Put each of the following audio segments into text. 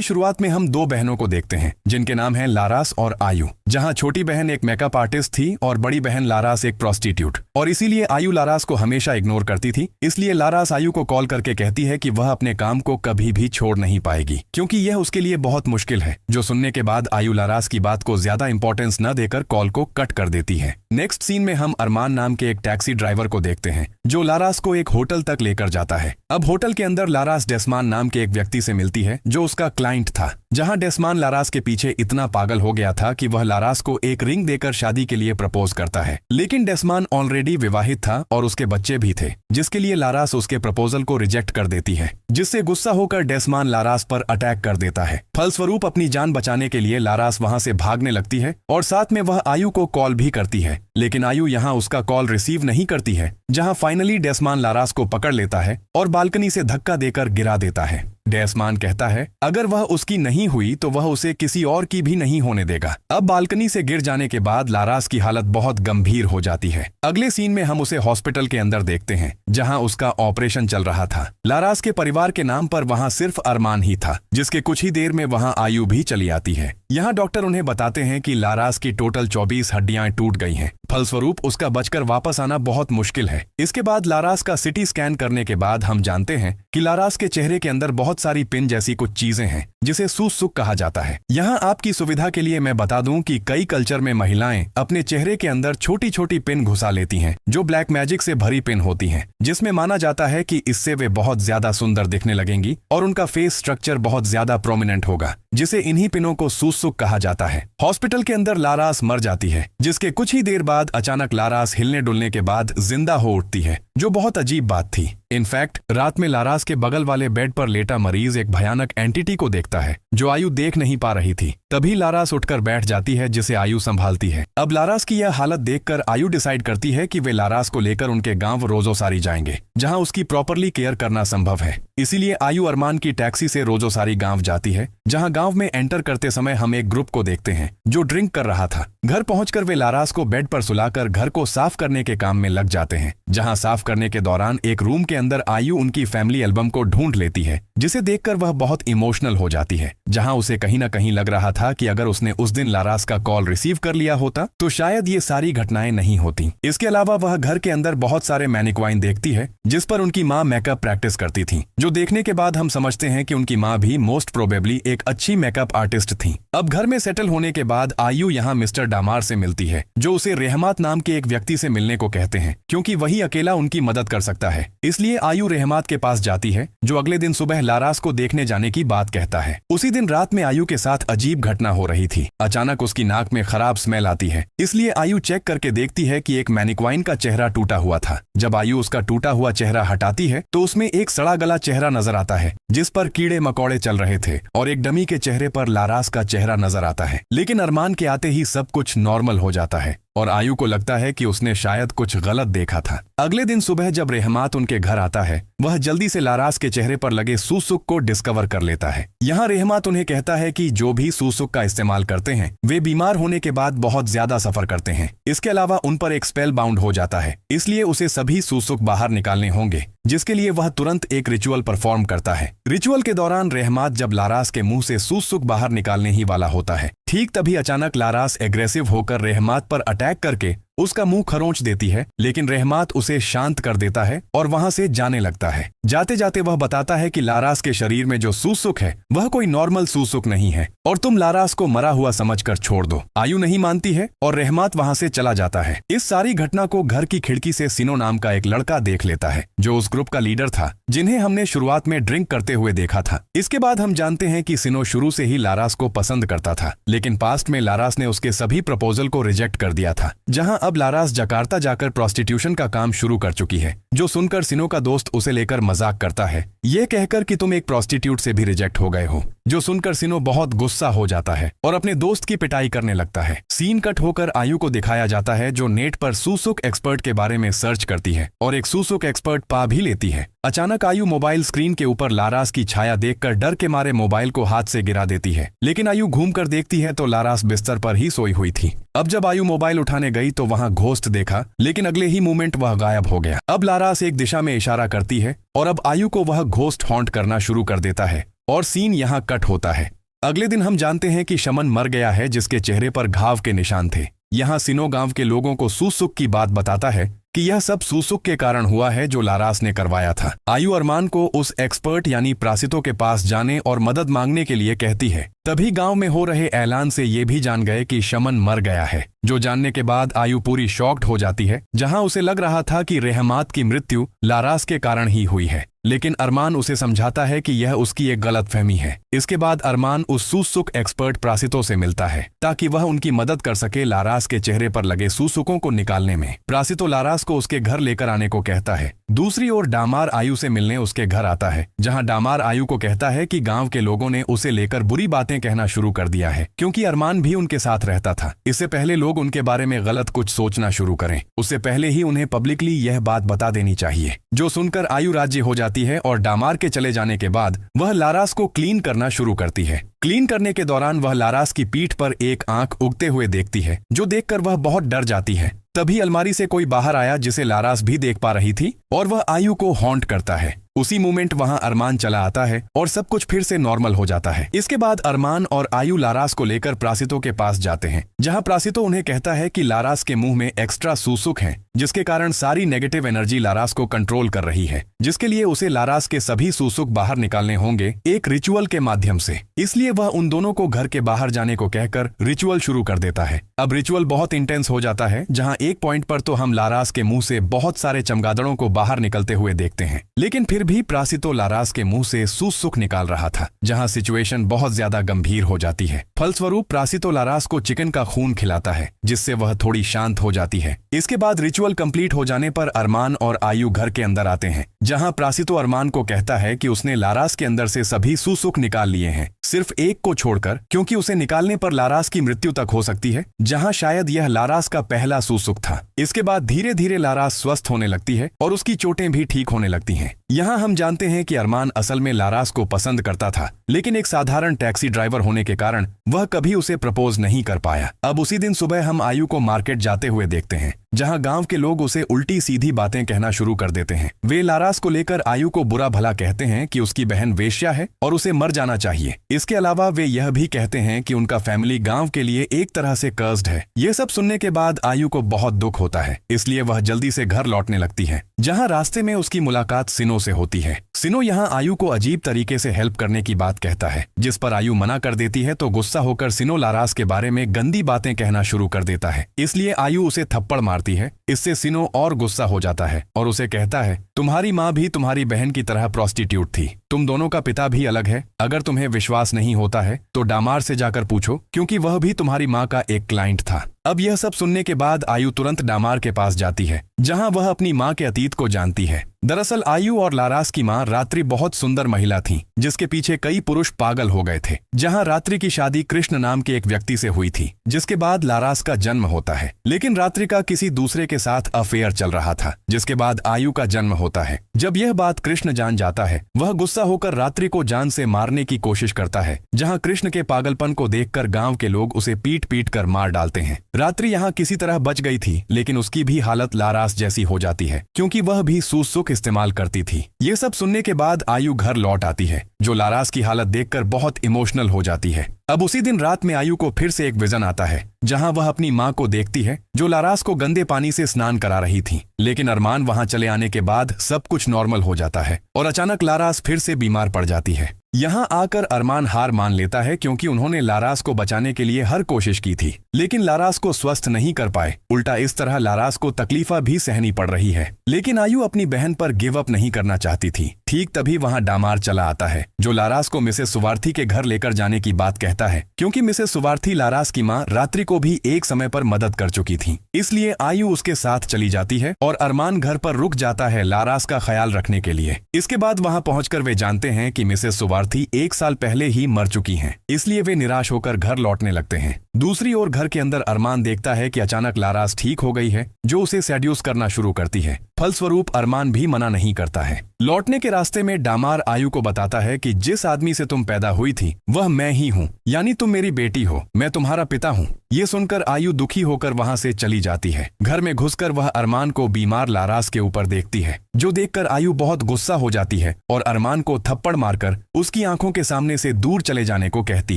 शुरुआत में हम दो बहनों को देखते हैं जिनके नाम हैं लारास और आयु। जहां छोटी बहन एक मेकअप आर्टिस्ट थी और बड़ी बहन लारास एक प्रोस्टिट्यूट, और इसीलिए आयु लारास को हमेशा इग्नोर करती थी। इसलिए लारास आयु को कॉल करके कहती है कि वह अपने काम को कभी भी छोड़ नहीं पाएगी क्योंकि यह उसके लिए बहुत मुश्किल है। जो सुनने के बाद आयु लारास की बात को ज्यादा इंपॉर्टेंस न देकर कॉल को कट कर देती है। नेक्स्ट सीन में हम अरमान नाम के एक टैक्सी ड्राइवर को देखते हैं जो लारास को एक होटल तक लेकर जाता है। अब होटल के अंदर लारास डेस्मान नाम के एक व्यक्ति से मिलती है जो उसका क्लाइंट था। जहां डेस्मान लारास के पीछे इतना पागल हो गया था कि वह लारास को एक रिंग देकर शादी के लिए प्रपोज करता है, लेकिन डेस्मान ऑलरेडी विवाहित था और उसके बच्चे भी थे, जिसके लिए लारास उसके प्रपोजल को रिजेक्ट कर देती है, जिससे गुस्सा होकर डेस्मान लारास पर अटैक कर देता है। फलस्वरूप अपनी जान बचाने के लिए लारास वहां से भागने लगती है और साथ में वह आयु को कॉल भी करती है, लेकिन आयु यहां उसका कॉल रिसीव नहीं करती है। जहां फाइनली डेस्मान लारास को पकड़ लेता है और बालकनी से धक्का देकर गिरा देता है। डेस्मान कहता है अगर वह उसकी नहीं हुई तो वह उसे किसी और की भी नहीं होने देगा। अब बालकनी से गिर जाने के बाद लारास की हालत बहुत गंभीर हो जाती है। अगले सीन में हम उसे हॉस्पिटल के अंदर देखते हैं जहां उसका ऑपरेशन चल रहा था। लारास के परिवार के नाम पर वहां सिर्फ अरमान ही था, जिसके कुछ ही देर में वहां आयु भी चली आती है। यहाँ डॉक्टर उन्हें बताते हैं कि लारास की टोटल 24 हड्डियां टूट गई हैं। फलस्वरूप उसका बचकर वापस आना बहुत मुश्किल है। इसके बाद लारास का सिटी स्कैन करने के बाद हम जानते हैं कि लारास के चेहरे के अंदर बहुत सारी पिन जैसी कुछ चीजें हैं जिसे सूसुक कहा जाता है। यहाँ आपकी सुविधा के लिए मैं बता दूं कि कई कल्चर में महिलाएं अपने चेहरे के अंदर छोटी छोटी पिन घुसा लेती हैं जो ब्लैक मैजिक से भरी पिन होती हैं, जिसमें माना जाता है कि इससे वे बहुत ज्यादा सुंदर दिखने लगेंगी और उनका फेस स्ट्रक्चर बहुत ज्यादा प्रोमिनेंट होगा, जिसे इन्हीं पिनों को सूसुक कहा जाता है। हॉस्पिटल के अंदर लारास मर जाती है, जिसके कुछ ही देर बाद अचानक लारास हिलने डुलने के बाद जिंदा हो उठती है, जो बहुत अजीब बात थी। इनफैक्ट रात में लारास के बगल वाले बेड पर लेटा मरीज एक भयानक एंटिटी को देखता है जो आयु देख नहीं पा रही थी। तभी लारास उठकर बैठ जाती है जिसे आयु संभालती है। अब लारास की यह हालत देखकर आयु डिसाइड करती है कि वे लारास को लेकर उनके गांव रोजोसारी जाएंगे, जहां उसकी प्रॉपरली केयर करना संभव है। इसीलिए आयु अरमान की टैक्सी से रोजोसारी गांव जाती है, जहां गांव में एंटर करते समय हम एक ग्रुप को देखते हैं जो ड्रिंक कर रहा था। घर पहुंचकर वे लारास को बेड पर सुलाकर घर को साफ करने के काम में लग जाते हैं। जहां साफ करने के दौरान एक रूम के अंदर आयु उनकी फैमिली एल्बम को ढूंढ लेती है, जिसे देखकर वह बहुत इमोशनल हो जाती है। जहां उसे कहीं ना कहीं लग रहा था कि अगर उसने उस दिन लारास का कॉल रिसीव कर लिया होता तो शायद ये सारी घटनाएं नहीं होती। इसके अलावा वह घर के अंदर बहुत सारे मैनिक्वाइन देखती है जिस पर उनकी माँ मेकअप प्रैक्टिस करती थी, जो देखने के बाद हम समझते हैं कि उनकी माँ भी मोस्ट प्रोबेबली एक अच्छी मेकअप आर्टिस्ट थी। अब घर में सेटल होने के बाद आयु यहाँ मिस्टर डामार से मिलती है, जो उसे रहमात नाम के एक व्यक्ति से मिलने को कहते हैं क्योंकि वही अकेला उनकी मदद कर सकता है। इसलिए आयु रहमात के पास जाती है, जो अगले दिन सुबह लारास को देखने जाने की बात कहता है। उसी दिन रात में आयु के साथ अजीब घटना हो रही थी। अचानक उसकी नाक में खराब स्मेल आती है, इसलिए आयु चेक करके देखती है कि एक मैनिक्वाइन का चेहरा टूटा हुआ था। जब आयु उसका टूटा हुआ चेहरा हटाती है तो उसमें एक सड़ा गला चेहरा नजर आता है जिस पर कीड़े मकोड़े चल रहे थे, और एक डमी के चेहरे पर लारास का चेहरा नजर आता है। लेकिन अरमान के आते ही सब कुछ नॉर्मल हो जाता है और आयु को लगता है कि उसने शायद कुछ गलत देखा था। अगले दिन सुबह जब रहमात उनके घर आता है, वह जल्दी से लारास के चेहरे पर लगे सूसुक को डिस्कवर कर लेता है। यहाँ रहमात उन्हें कहता है कि जो भी सूसुक का इस्तेमाल करते हैं वे बीमार होने के बाद बहुत ज्यादा सफर करते हैं। इसके अलावा उन पर एक स्पेल बाउंड हो जाता है, इसलिए उसे सभी सूसुक बाहर निकालने होंगे, जिसके लिए वह तुरंत एक रिचुअल परफॉर्म करता है। रिचुअल के दौरान रहमात जब लारास के मुंह से सूसुक बाहर निकालने ही वाला होता है, ठीक तभी अचानक लारास एग्रेसिव होकर रहमात पर अटैक करके उसका मुंह खरोंच देती है, लेकिन रहमात उसे शांत कर देता है और वहां से जाने लगता है। जाते जाते वह बताता है कि लारास के शरीर में जो सूसुक है वह कोई नॉर्मल सूसुक नहीं है और तुम लारास को मरा हुआ समझकर छोड़ दो। आयु नहीं मानती है और रहमात वहां से चला जाता है। इस सारी घटना को घर की खिड़की से सिनो नाम का एक लड़का देख लेता है, जो उस ग्रुप का लीडर था जिन्हें हमने शुरुआत में ड्रिंक करते हुए देखा था। इसके बाद हम जानते हैं कि सिनो शुरू से ही लारास को पसंद करता था, लेकिन पास्ट में लारास ने उसके सभी प्रपोजल को रिजेक्ट कर दिया था। जहां अब लारास जकार्ता जाकर प्रोस्टिट्यूशन का काम शुरू कर चुकी है, जो सुनकर सिनो का दोस्त उसे लेकर मजाक करता है, ये कहकर कि तुम एक प्रोस्टिट्यूट से भी रिजेक्ट हो गए हो। जो सुनकर सिनो बहुत गुस्सा हो जाता है और अपने दोस्त की पिटाई करने लगता है। सीन कट होकर आयु को दिखाया जाता है, जो नेट पर सूसुक एक्सपर्ट के बारे में सर्च करती है और एक सूसुक एक्सपर्ट पा भी लेती है। अचानक आयु मोबाइल स्क्रीन के ऊपर लारास की छाया देखकर डर के मारे मोबाइल को हाथ से गिरा देती है, लेकिन आयु घूमकर देखती है तो लारास बिस्तर पर ही सोई हुई थी। अब जब आयु मोबाइल उठाने गई तो वहां घोस्ट देखा, लेकिन अगले ही मोमेंट वह गायब हो गया। अब लारास एक दिशा में इशारा करती है और अब आयु को वह घोस्ट हॉन्ट करना शुरू कर देता है और सीन यहाँ कट होता है। अगले दिन हम जानते हैं कि शमन मर गया है, जिसके चेहरे पर घाव के निशान थे। यहाँ सिनो गांव के लोगों को सुसुक की बात बताता है कि यह सब सुसुक के कारण हुआ है जो लारास ने करवाया था। आयु अरमान को उस एक्सपर्ट यानी प्रासितो के पास जाने और मदद मांगने के लिए कहती है। तभी गांव में हो रहे ऐलान से ये भी जान गए कि शमन मर गया है, जो जानने के बाद आयु पूरी शॉक्ड हो जाती है। जहां उसे लग रहा था कि रहमात की मृत्यु लारास के कारण ही हुई है, लेकिन अरमान उसे समझाता है कि यह उसकी एक गलतफहमी है। इसके बाद अरमान उस सुसुक एक्सपर्ट प्रासितो से मिलता है ताकि वह उनकी मदद कर सके लारास के चेहरे पर लगे सुसुकों को निकालने में। प्रासितो लारास को उसके घर लेकर आने को कहता है। दूसरी ओर डामार आयु से मिलने उसके घर आता है, जहां डामार आयु को कहता है कि गांव के लोगों ने उसे लेकर बुरी बातें कहना शुरू कर दिया है, क्योंकि अरमान भी उनके साथ रहता था। इससे पहले लोग उनके बारे में गलत कुछ सोचना शुरू करें, उससे पहले ही उन्हें पब्लिकली यह बात बता देनी चाहिए। जो सुनकर आयु राज्य हो जाती है और डामार के चले जाने के बाद वह लारास को क्लीन करना शुरू करती है। क्लीन करने के दौरान वह लारास की पीठ पर एक आंख उगते हुए देखती है, जो देखकर वह बहुत डर जाती है। तभी अलमारी से कोई बाहर आया जिसे लारास भी देख पा रही थी और वह आयु को हॉन्ट करता है। उसी मोमेंट वहां अरमान चला आता है और सब कुछ फिर से नॉर्मल हो जाता है। इसके बाद अरमान और आयु लारास को लेकर प्रासितो के पास जाते हैं, जहां प्रासितो उन्हें कहता है कि लारास के मुंह में एक्स्ट्रा सुसुक हैं, जिसके कारण सारी नेगेटिव एनर्जी लारास को कंट्रोल कर रही है, जिसके लिए उसे लारास के सभी सुसुक बाहर निकालने होंगे एक रिचुअल के माध्यम से। इसलिए वह उन दोनों को घर के बाहर जाने को कहकर रिचुअल शुरू कर देता है। अब रिचुअल बहुत इंटेंस हो जाता है, जहां एक पॉइंट पर तो हम लारास के मुंह से बहुत सारे चमगादड़ों को बाहर निकलते हुए देखते हैं, लेकिन फिर भी प्रासितो लारास के मुंह से सुसुक निकाल रहा था, जहां सिचुएशन बहुत ज्यादा गंभीर हो जाती है। फलस्वरूप प्रासितो लारास को चिकन का खून खिलाता है, जिससे वह थोड़ी शांत हो जाती है। इसके बाद रिचुअल कंप्लीट हो जाने पर अरमान और आयु घर के अंदर आते हैं, जहां प्रासितो अरमान को कहता है कि उसने लारास के अंदर से सभी सुसुक निकाल लिए हैं, सिर्फ एक को छोड़कर, क्योंकि उसे निकालने पर लारास की मृत्यु तक हो सकती है, जहां शायद यह लारास का पहला सुसुक था। इसके बाद धीरे धीरे लारास स्वस्थ होने लगती है और उसकी चोटें भी ठीक होने लगती हैं। यहाँ हम जानते हैं कि अरमान असल में लारास को पसंद करता था, लेकिन एक साधारण टैक्सी ड्राइवर होने के कारण वह कभी उसे प्रपोज नहीं कर पाया। अब उसी दिन सुबह हम आयु को मार्केट जाते हुए देखते हैं, जहां गांव के लोग उसे उल्टी सीधी बातें कहना शुरू कर देते हैं। वे लारास को लेकर आयु को बुरा भला कहते हैं कि उसकी बहन वेश्या है और उसे मर जाना चाहिए। इसके अलावा वे यह भी कहते हैं कि उनका फैमिली गांव के लिए एक तरह से कर्स्ड है। ये सब सुनने के बाद आयु को बहुत दुख होता है, इसलिए वह जल्दी से घर लौटने लगती है, जहां रास्ते में उसकी मुलाकात सिनो से होती है। सिनो यहां आयु को अजीब तरीके से हेल्प करने की बात कहता है, जिस पर आयु मना कर देती है, तो गुस्सा होकर सिनो लारास के बारे में गंदी बातें कहना शुरू कर देता है। इसलिए आयु उसे थप्पड़ मारती है। इससे सिनो और गुस्सा हो जाता है और उसे कहता है, तुम्हारी माँ भी तुम्हारी बहन की तरह प्रोस्टिट्यूट थी, तुम दोनों का पिता भी अलग है। अगर तुम्हें विश्वास नहीं होता है तो डामार से जाकर पूछो, क्योंकि वह भी तुम्हारी माँ का एक क्लाइंट था। अब यह सब सुनने के बाद आयु तुरंत डामार के पास जाती है, जहां वह अपनी माँ के अतीत को जानती है। दरअसल आयु और लारास की माँ रात्रि बहुत सुंदर महिला थी, जिसके पीछे कई पुरुष पागल हो गए थे। जहां रात्रि की शादी कृष्ण नाम के एक व्यक्ति से हुई थी, जिसके बाद लारास का जन्म होता है, लेकिन रात्रि का किसी दूसरे के साथ अफेयर चल रहा था, जिसके बाद आयु का जन्म होता है। जब यह बात कृष्ण जान जाता है, वह गुस्सा होकर रात्रि को जान से मारने की कोशिश करता है, जहां कृष्ण के पागलपन को देखकर गांव के लोग उसे पीट पीट कर मार डालते हैं। रात्रि यहाँ किसी तरह बच गई थी, लेकिन उसकी भी हालत लारास जैसी हो जाती है, क्योंकि वह भी सुसुक इस्तेमाल करती थी। ये सब सुनने के बाद आयु घर लौट आती है, जो लारास की हालत देखकर बहुत इमोशनल हो जाती है। अब उसी दिन रात में आयु को फिर से एक विजन आता है, जहां वह अपनी माँ को देखती है, जो लारास को गंदे पानी से स्नान करा रही थी। लेकिन अरमान वहां चले आने के बाद सब कुछ नॉर्मल हो जाता है और अचानक लारास फिर से बीमार पड़ जाती है। यहाँ आकर अरमान हार मान लेता है, क्योंकि उन्होंने लारास को बचाने के लिए हर कोशिश की थी, लेकिन लारास को स्वस्थ नहीं कर पाए। उल्टा इस तरह लारास को तकलीफा भी सहनी पड़ रही है। लेकिन आयु अपनी बहन पर गिव अप नहीं करना चाहती थी। ठीक तभी वहां डामार चला आता है, जो लारास को मिसेस सुवार्थी के घर लेकर जाने की बात कहता है, क्योंकि मिसेस सुवार्थी लारास की माँ रात्रि को भी एक समय पर मदद कर चुकी थी। इसलिए आयु उसके साथ चली जाती है और अरमान घर पर रुक जाता है लारास का ख्याल रखने के लिए। इसके बाद वहां पहुंचकर वे जानते हैं कि मिसेस सुवार्थी 1 साल पहले ही मर चुकी हैं, इसलिए वे निराश होकर घर लौटने लगते हैं। दूसरी ओर घर के अंदर अरमान देखता है कि अचानक लारास ठीक हो गई है, जो उसे सेड्यूस करना शुरू करती है। फलस्वरूप अरमान भी मना नहीं करता है। लौटने के रास्ते में डामार आयु को बताता है कि जिस आदमी से तुम पैदा हुई थी वह मैं ही हूँ, यानी तुम मेरी बेटी हो, मैं तुम्हारा पिता हूँ। ये सुनकर आयु दुखी होकर वहां से चली जाती है। घर में घुसकर वह अरमान को बीमार लारास के ऊपर देखती है, जो देखकर आयु बहुत गुस्सा हो जाती है और अरमान को थप्पड़ मारकर उसकी आंखों के सामने से दूर चले जाने को कहती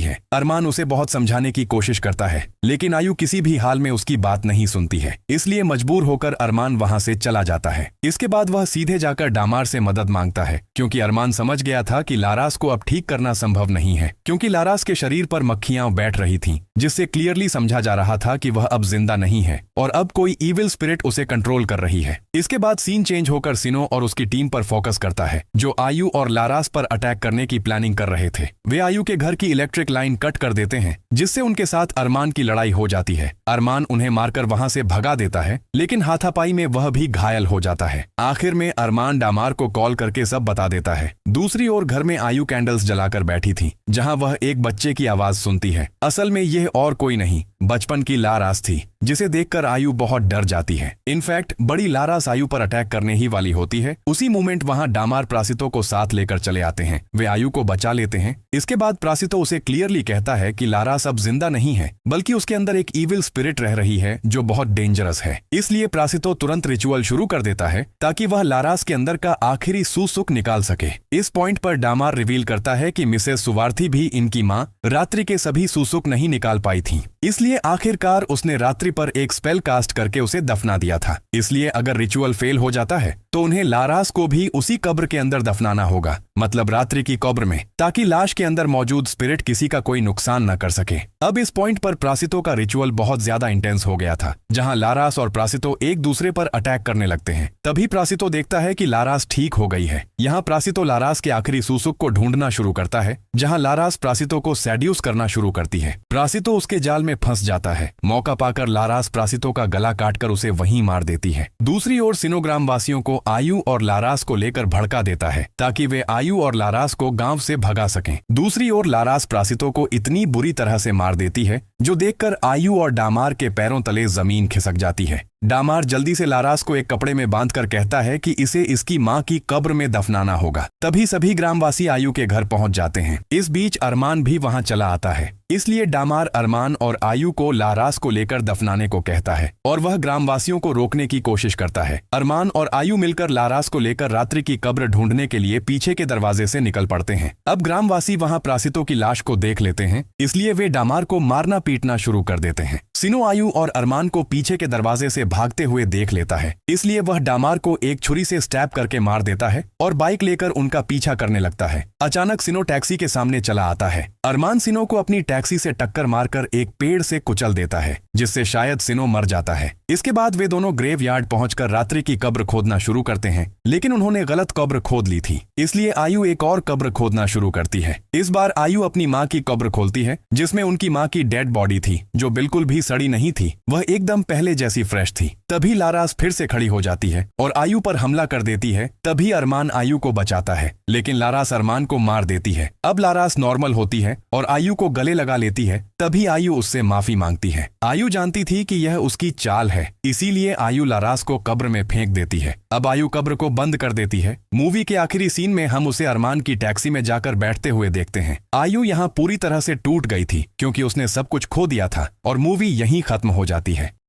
है। अरमान उसे बहुत समझाने की कोशिश करता है, लेकिन आयु किसी भी हाल में उसकी बात नहीं सुनती है। इसलिए मजबूर होकर अरमान वहां से चला जाता है। इसके बाद वह सीधे जाकर डामार से मदद मांगता है, क्योंकि अरमान समझ गया था कि लारास को अब ठीक करना संभव नहीं है, क्योंकि लारास के शरीर पर मक्खियां बैठ रही थीं, जिससे क्लियरली समझा जा रहा था कि वह अब जिंदा नहीं है और अब कोई इविल स्पिरिट उसे कंट्रोल कर रही है। इसके बाद सीन चेंज होकर सिनो और उसकी टीम पर फोकस करता है, जो आयु और लारास पर अटैक करने की प्लानिंग कर रहे थे। वे आयु के घर की इलेक्ट्रिक लाइन कट कर देते हैं, जिससे उनके साथ अरमान की लड़ाई हो जाती है। अरमान उन्हें मारकर वहां से भगा देता है, लेकिन हाथापाई में वह भी घायल हो जाता है। आखिर में अरमान डामार को कॉल करके सब बता देता है। दूसरी ओर घर में आयु कैंडल्स जलाकर बैठी थी, जहां वह एक बच्चे की आवाज सुनती है। असल में यह और कोई नहीं, बचपन की लारास थी, जिसे देखकर आयु बहुत डर जाती है। इनफैक्ट बड़ी लारास आयु पर अटैक करने ही वाली होती है। उसी मोमेंट वहां डामार प्रासितो को साथ लेकर चले आते हैं। वे आयु को बचा लेते हैं। इसके बाद प्रासितो उसे क्लियरली कहता है कि लारास अब जिंदा नहीं है, बल्कि उसके अंदर एक इविल स्पिरिट रह रही है जो बहुत डेंजरस है। इसलिए प्रासितो तुरंत रिचुअल शुरू कर देता है ताकि वह लारास के अंदर का आखिरी सुसुख निकाल सके। इस पॉइंट पर डामार रिवील करता है कि मिसेस सुवार्थी भी इनकी माँ रात्रि के सभी सुसुख नहीं निकाल पाई थी, इसलिए आखिरकार उसने रात्रि पर एक स्पेल कास्ट करके उसे दफना दिया था। इसलिए अगर रिचुअल फेल हो जाता है तो उन्हें लारास को भी उसी कब्र के अंदर दफनाना होगा, मतलब रात्रि की कब्र में, ताकि लाश के अंदर मौजूद स्पिरिट किसी का कोई नुकसान न कर सके। अब इस पॉइंट पर प्रासितो का रिचुअल बहुत ज्यादा इंटेंस हो गया था, जहां लारास और प्रासितो एक दूसरे पर अटैक करने लगते हैं। तभी प्रासितो देखता है कि लारास ठीक हो गई है। यहाँ प्रासितो लारास के आखिरी सुसुख को ढूंढना शुरू करता है, जहाँ लारास प्रासितो को सेड्यूस करना शुरू करती है। प्रासितो उसके जाल में फंस जाता है। मौका पाकर लारास प्रासितो का गला काटकर उसे वहीं मार देती है। दूसरी ओर सिनो ग्रामवासियों को आयु और लारास को लेकर भड़का देता है, ताकि वे आयु और लारास को गांव से भगा सकें। दूसरी ओर लारास प्रासितो को इतनी बुरी तरह से मार देती है, जो देखकर आयु और डामार के पैरों तले जमीन खिसक जाती है। डामार जल्दी से लारास को एक कपड़े में बांधकर कहता है कि इसे इसकी मां की कब्र में दफनाना होगा। तभी सभी ग्रामवासी आयु के घर पहुंच जाते हैं। इस बीच अरमान भी वहां चला आता है। इसलिए डामार अरमान और आयु को लारास को लेकर दफनाने को कहता है और वह ग्रामवासियों को रोकने की कोशिश करता है। अरमान और आयु मिलकर लारास को लेकर रात्रि की कब्र ढूंढने के लिए पीछे के दरवाजे से निकल पड़ते हैं। अब ग्रामवासी वहां प्रासितो की लाश को देख लेते हैं, इसलिए वे डामार को मारना पीटना शुरू कर देते हैं। सिनो आयु और अरमान को पीछे के दरवाजे से भागते हुए देख लेता है, इसलिए वह डामार को एक छुरी से स्टैब करके मार देता है और बाइक लेकर उनका पीछा करने लगता है। अचानक सिनो टैक्सी के सामने चला आता है। अरमान सिनो को अपनी टैक्सी से टक्कर मारकर एक पेड़ से कुचल देता है, जिससे शायद सिनो मर जाता है। इसके बाद वे दोनों ग्रेव यार्ड पहुंचकर रात्रि की कब्र खोदना शुरू करते हैं, लेकिन उन्होंने गलत कब्र खोद ली थी। इसलिए आयु एक और कब्र खोदना शुरू करती है। इस बार आयु अपनी माँ की कब्र खोलती है, जिसमें उनकी माँ की डेड बॉडी थी, जो बिल्कुल भी सड़ी नहीं थी, वह एकदम पहले जैसी फ्रेश थी। तभी लारास फिर से खड़ी हो जाती है और आयु पर हमला कर देती है। तभी अरमान आयु को बचाता है, लेकिन लारास अरमान को मार देती है। अब लारास नॉर्मल होती है और आयु को गले लगा लेती है। तभी आयु उससे माफी मांगती है। आयु जानती थी कि यह उसकी चाल है, इसीलिए आयु लारास को कब्र में फेंक देती है। अब आयु कब्र को बंद कर देती है। मूवी के आखिरी सीन में हम उसे अरमान की टैक्सी में जाकर बैठते हुए देखते हैं। आयु यहाँ पूरी तरह से टूट गई थी, क्योंकि उसने सब कुछ खो दिया था और मूवी यहीं खत्म हो जाती है।